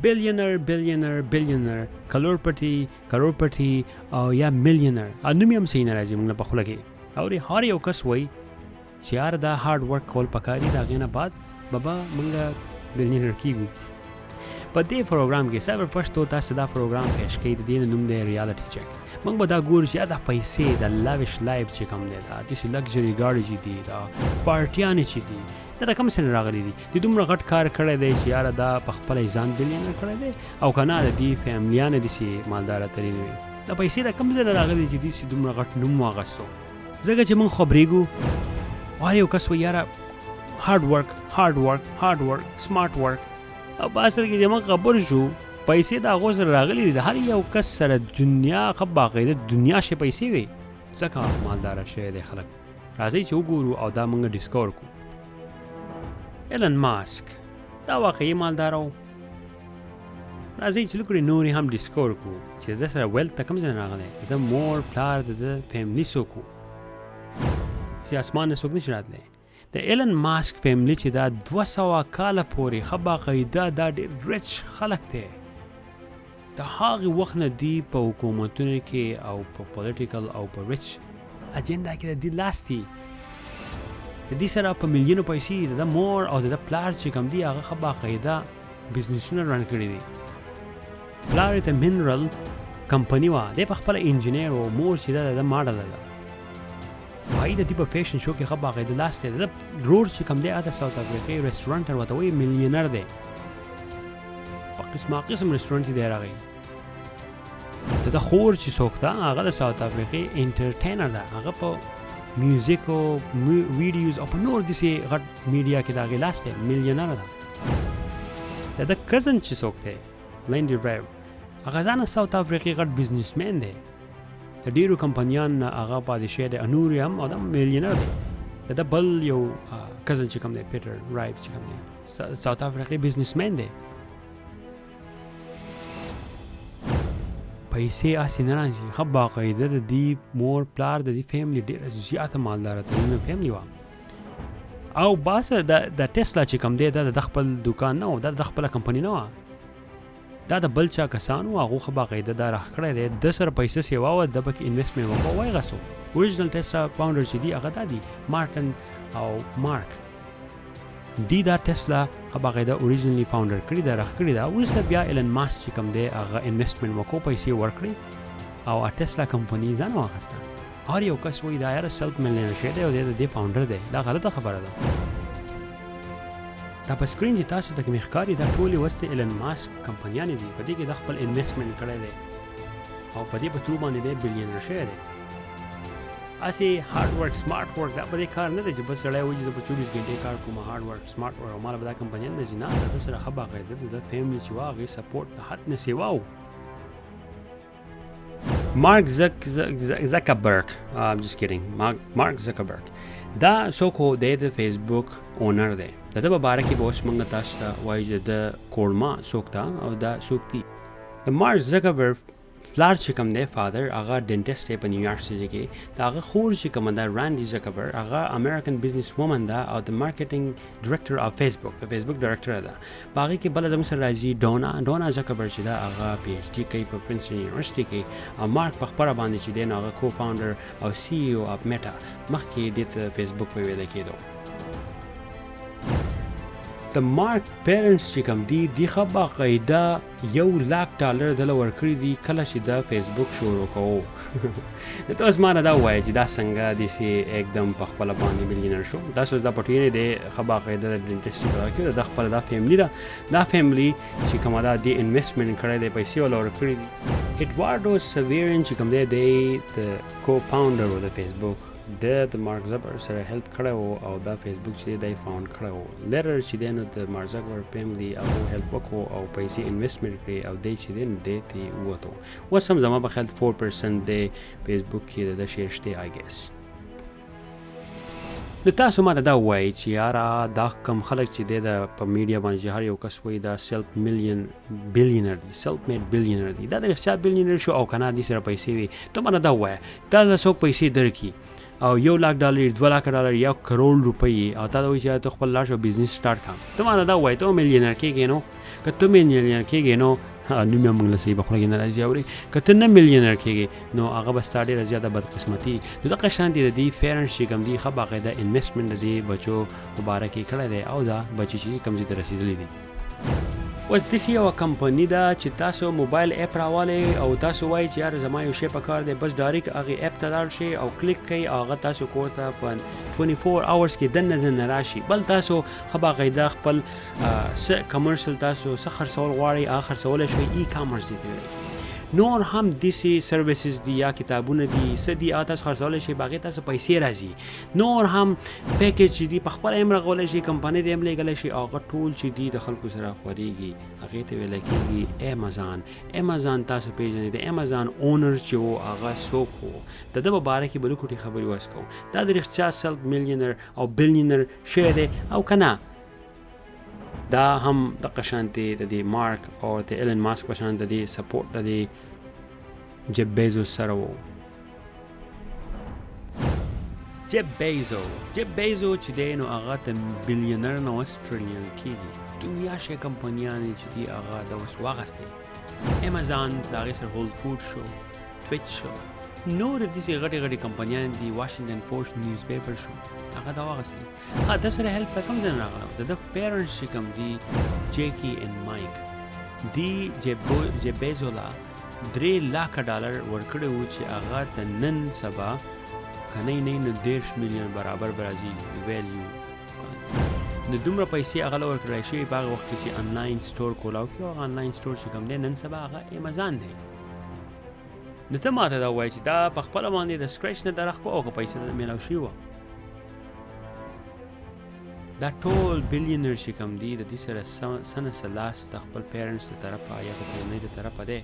بillionaire کروڑپتی او یا millionaire نوم یې هم صحیح نه راځي موږ په خوله کې او هر یو کس وایي چې یار دا هارډ ورک کول پکاري د هغې نه بعد بابا موږ بillionaire کیږو په دې پروګرام کې سایبر پښتو تاسو دا پروګرام پیش کوي د دې نوم دی ریالټي چیک موږ به دا ګورو چې دا پیسې د لاوش لایف چې کوم دی دا داسې لګژري ګاډي چې دي دا پارټیانې چې دي دا کوم څه نه راغلي دي د دومره غټ کار کړی دی چې یاره دا په خپله یې ځان بلیونر کړی دی او که نه د دې فیملیانې داسې مالداره ترینې وي دا پیسې د کوم ځای نه راغلي چې داسې دومره غټ نوم واغستو ځکه چې موږ خبرېږو هر یو کس وایي یاره هارډ ورک سمارټ ورک او په اصل کې چې موږ خبر شو پیسې د هغو سره راغلي دي د هر یو کس سره دنیا ښه باقاعده دنیا شي پیسې وي ځکه مالداره شوی دی خلک راځئ چې وګورو او دا موږ ډسکور کړو ایلن ماسک دا واقعي مالدار و راځئ چې لږ نورې هم ډسکور کړو چې د سره ویلت ته کوم ځای نه راغلی د مور پلار د فیملي څوک و چې اسمان نه څوک نشي راتلی د ایلن ماسک فیملی چې دا 200 کاله پورې ښه باقاعده دا ډېر ریچ خلک دی د هغې وخت نه دی په حکومتونو کې او په پولیټیکل او په ریچ اجنډا کې د دې لاس دی د دې سره په میلیونو پیسې د مور او د پلار چې کوم دی هغه ښه باقاعده بزنسونه رن کړي دي پلار یې د منرل کمپني وه دی په خپله انجینیر و مور چې ده د ماډله ده هغې د دې په فیشن شو کې ښه باقاعده لاس دی د رور چې کوم دی هغه د ساوت افریقې رسټورانټ ورته وایي میلیونر دی په قسم رسټورانټ دی راغی د خور چې څوک ده هغه د ساوت افریقې انټرټینر ده هغه په میوزیک او ویډیوز او په نور داسې غټ میډیا کې د هغې لاس دی میلیونر ده د کزن چې څوک دی لینډي ریو هغه ځانه ساوت افریقې غټ بزنسمین دی د ډېرو کمپنیان هغه پاتې شوی دی نور هم او دا میلیونر دی د بل یو کزن چې کوم دی پیټر رایف چې کوم دی ساوت افریقې بزنسمین دی پیسې هسې نه راځي ښه باقاعده د دې مور پلار د دې فیملي ډېره زیاته مالداره ترینه فیملي وه او باسه د ټسلا چې کوم دی دا د خپل دوکان نه و دا د خپله کمپني نه وه دا د بل چا کسان و هغو ښه باقاعده دا راخ کړی دی د سره پیسې سیوا وه د پکې انویسټمنټ وکړو وایغستو اوریجنل ټسلا فاونډر چې دي هغه دا دي مارټن او مارک دی دا ټسلا ښه باقاعده اوریجنلی فاونډر کړي دا راخ کړي دا وروسته بیا ایلن ماسک چې کوم دی هغه انویسټمنټ وکړو پیسې ورکړي او ټسلا کمپني ځان واخیسته هر یو کس وایي دا یاره سلف میلیونر شوی دی او دی د دې فاونډر دی دا غلطه خبره ده دا په سکرین چې تاسو ته کومې ښکاري دا ټولې وسته ایلن ماسک کمپنیانې دي په دې کې د خپل انویسټمنټ کړی دی او په دې په ترو باندې دی بلیونر شوی دی هسې هارډ ورک سمارټ ورک دا په دې کار نه دی چې بس سړی وایي چې زه په 24 ګنټې کار کوم هارډ ورک سمارټ ورک او ماله به دا کمپنیان نه ځي نه د سره ښه باقاعده د فیملي چې وه هغې سپورټ د حد نه سیوا و مارک زکربرګ مارک زکربرګ دا څوک و دی د فیسبوک اونر دی د ده په باره کې به اوس موږ تاسو ته وایو چې د کوړما څوک ده او دا څوک دي د مارک زکربرګ پلار چې کوم دی فادر هغه ډینټسټ دی په نیویارک سټي کې د هغه خور چې کومه ده رانډي زکربرګ هغه امریکن بزنس وومن ده او د مارکیټینګ ډایرکټر اف فیسبوک د فیسبوک ډایرکټر ده په هغې کې بله زموږ سره راځي ډونا زکربرګ چې ده هغه پی ایچ ډي کوي په پرنسټن یونیورسټي کې او مارک په خپله باندې چې دی نو هغه کو فاونډر او سی ای او اف میټا مخکې دې ته فیسبوک په ویله کېدو د مارک پیرنټس چې کوم دي ښه باقاعده $1,00,000 دله ورکړي دي کله چې دا فیسبوک شروع کوو ته اوس ما نه دا ووایه چې دا څنګه داسې एकदम په خپله باندې بلیونر شو دا اوس دا پټوینې دی ښه باقاعده د ډینټسټي په کې د خپله دا فیملي ده دا فیملي چې کومه ده دې انویسټمنټ کړی دی پیسې وله ورکړي دي ایډوارډو سویرن چې کوم دی د کو فاونډر و د فیسبوک د مارک زکربرګ سره هیلپ کړی و او دا فیسبوک چې دی فاونډ کړی و لیټر چې دی نو د مارک زکربرګ فیملي هغو هیلپ وکړو او پیسې انویسټمنټ کړي او دی چې دی نو دی ترې ووتو اوس هم زما په خیال 4% دی فیسبوک کې د شیر شته آی ګیس د تاسو ما ته دا ووایي چې یاره دا کم خلک چې دی د په میډیا باندې چې هر یو کس وایي دا سیلف بلیونر دی سیلف میډ بلیونر دی دا د رښتیا بلیونر شو او که نه دې سره پیسې وي ته ما ته دا ووایه تا ته څوک پیسې درکړي او $1,00,000 $2,00,000 1 کروڑ روپۍ او تا ته وایي چې ته خپل لاړ شو بزنس سټارټ کړه ته ما ته دا ووایي ته میلیونر کېږې نو که ته میلیونر کېږي نو نوم یې موږ له صحیح بخوله کې نه راځي اورې که ته نه میلیونر کېږي نو هغه به ستا ډېره زیاته بدقسمتي نو دغه شان دي د دې پیرنټس چې کوم دي ښه باقاعده انویسټمنټ د دې بچو په باره کې کړی دی او دا بچي چې کوم ځای ته رسېدلي دي اوس داسې یوه کمپني ده چې تاسو موبایل اپ راولئ او تاسو وایئ چې یار زما یو شی په کار دی بس ډایرکټ هغې اپ ته لاړ شئ او کلیک کوئ او هغه تاسو کور ته په 24 hours کې دننه راشي بل تاسو ښه باقاعده خپل څه کمرشل تاسو څه خرڅول غواړئ هغه خرڅولی شئ ای کامرس دی ته نور هم داسې سروسز دي یا کتابونه دي څه دي هغه تاسو خرڅولی شئ په هغې تاسو پیسې راځي نور هم پیکیج چې دي په خپله هم رغولی شي کمپنۍ دې هم لیږلی شي هغه ټول چې دي د خلکو سره خورېږي هغې ته ویلی کېږي امازان تاسو پیژنئ د امازان اونر چې و هغه څوک و د ده په باره کې به لوکوټې خبرې وس کوو دا د رښتیا سلف میلیونر او بلیونر شوی دی او که نه دا هم دغه شانتې د دې مارک او د ایلن ماسک په شان د دې سپورټ د دې جیب بیزوس سره و جیب بیزو چې دی نو هغه د بلیونر نه اسټریلیان کېږي دنیا شی کمپنیانې چې دي هغه د اوس واخیستې امازان د هغې سره هول فود شو ټویچ شو نور داسې غټې کمپنیانې دي واشنګټن پوسټ نیوز پیپر شو هغه دا واخیستې د سره هیلپ ته کوم ځای نه راغلی د ده پیرنټس چې کوم دي جیکی اینډ مایک دي جیب بیزو لا $3 لک ورکړی وو چې هغه ته نن سبا که نه نو 10 میلیون برابر برازیل ویلیو د دومره پیسې هغه له ورکړی شوي په هغه وخت کې چې انلاین سټور کولاو کړي او هغه انلاین سټور چې کوم دی نن سبا هغه امازان دی نو ته ماته دا ووایې چې دا په خپله باندې د سکریچ نه درخ کو او که پیسې ته میلاو شوي وه دا ټول بلیونر چې کوم دي د دې سره څه نه څه لاس د خپل پیرنټس د طرفه یا د کورنۍ د طرفه دی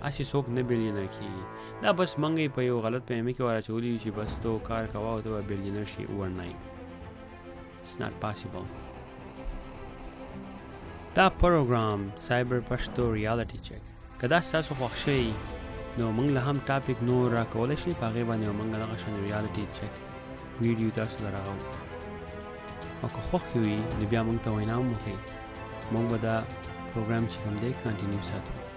هسې څوک نه بلیونر کېږي دا بس موږ یې په یو غلط فهمي کې وراچولي چې بس تو کار کوه او ته به بلیونر شي اوورنایټ It's not possible. دا پروګرام سایبر پشتو ریالټي چک که دا ستاسو خوښ شوي نو موږ له هم ټاپک نور راکولی شئ په هغې باندې موږ دغه شان ریالټي چک ویډیو تاسو ته راغو او که خوښ وي نو بیا موږ ته وینا هم وکړئ موږ به دا پروګرام چې کوم دی کنټینیو ساتو